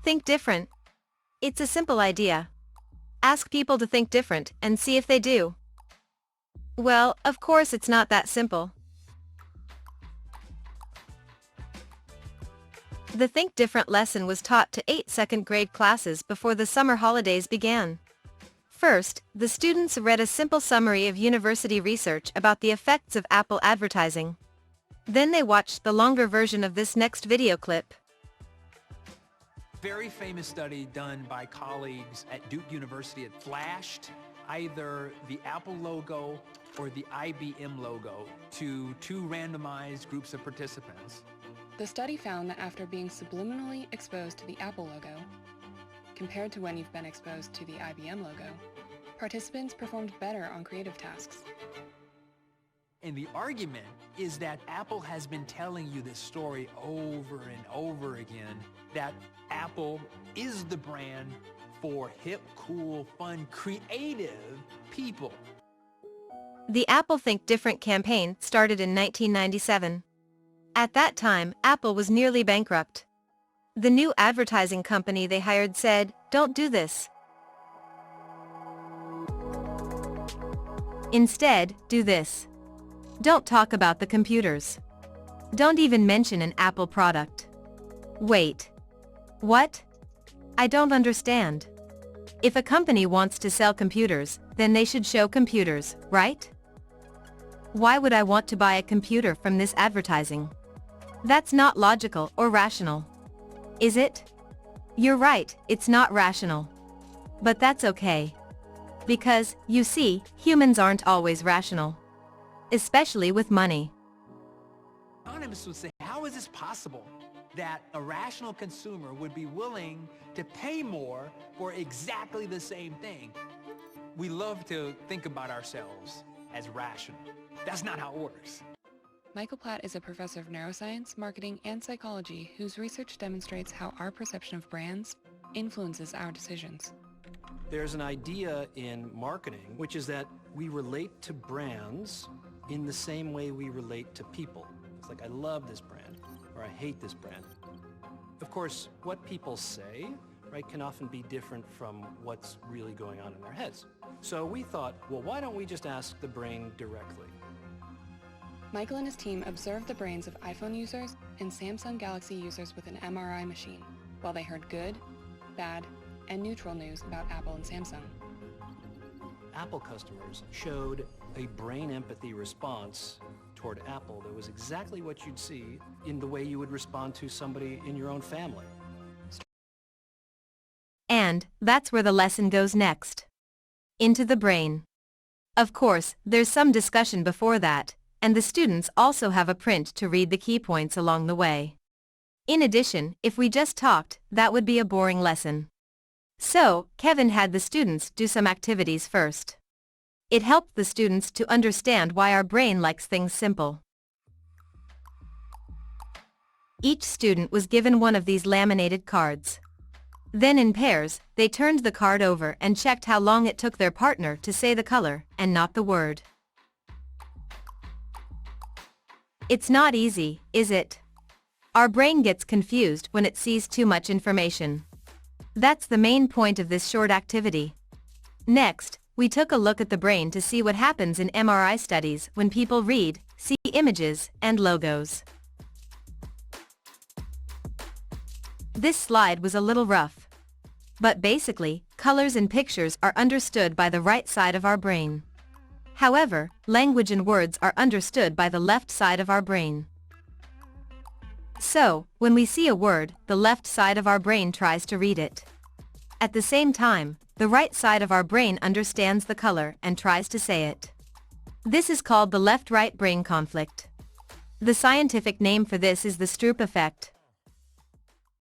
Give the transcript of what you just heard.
Think different. It's a simple idea. Ask people to think different and see if they do. Well, of course it's not that simple. The Think Different lesson was taught to 8 second-grade classes before the summer holidays began. First, the students read a simple summary of university research about the effects of Apple advertising. Then they watched the longer version of this next video clip. Very famous study done by colleagues at Duke University. It flashed either the Apple logo or the IBM logo to 2 randomized groups of participants. The study found that after being subliminally exposed to the Apple logo, compared to when you've been exposed to the IBM logo, participants performed better on creative tasks. And the argument is that Apple has been telling you this story over and over again, that Apple is the brand for hip, cool, fun, creative people. The Apple Think Different campaign started in 1997. At that time, Apple was nearly bankrupt. The new advertising company they hired said, "Don't do this. Instead, do this. Don't talk about the computers. Don't even mention an Apple product." Wait. What? I don't understand. If a company wants to sell computers, then they should show computers, right? Why would I want to buy a computer from this advertising? That's not logical or rational. Is it? You're right, it's not rational. But that's okay. Because, you see, humans aren't always rational. Especially with money. Economists would say, how is this possible that a rational consumer would be willing to pay more for exactly the same thing? We love to think about ourselves as rational. That's not how it works. Michael Platt is a professor of neuroscience, marketing, and psychology whose research demonstrates how our perception of brands influences our decisions. There's an idea in marketing, which is that we relate to brands in the same way we relate to people. It's like, I love this brand, or I hate this brand. Of course, what people say, right, can often be different from what's really going on in their heads. So we thought, well, why don't we just ask the brain directly? Michael and his team observed the brains of iPhone users and Samsung Galaxy users with an MRI machine, while they heard good, bad, and neutral news about Apple and Samsung. Apple customers showed a brain empathy response toward Apple that was exactly what you'd see in the way you would respond to somebody in your own family. And that's where the lesson goes next. Into the brain. Of course, there's some discussion before that, and the students also have a print to read the key points along the way. In addition, if we just talked, that would be a boring lesson. So, Kevin had the students do some activities first. It helped the students to understand why our brain likes things simple. Each student was given one of these laminated cards. Then in pairs, they turned the card over and checked how long it took their partner to say the color, and not the word. It's not easy, is it? Our brain gets confused when it sees too much information. That's the main point of this short activity. Next, we took a look at the brain to see what happens in MRI studies when people read, see images, and logos. This slide was a little rough. But basically, colors and pictures are understood by the right side of our brain. However, language and words are understood by the left side of our brain. So, when we see a word, the left side of our brain tries to read it. At the same time, the right side of our brain understands the color and tries to say it. This is called the left-right brain conflict. The scientific name for this is the Stroop effect.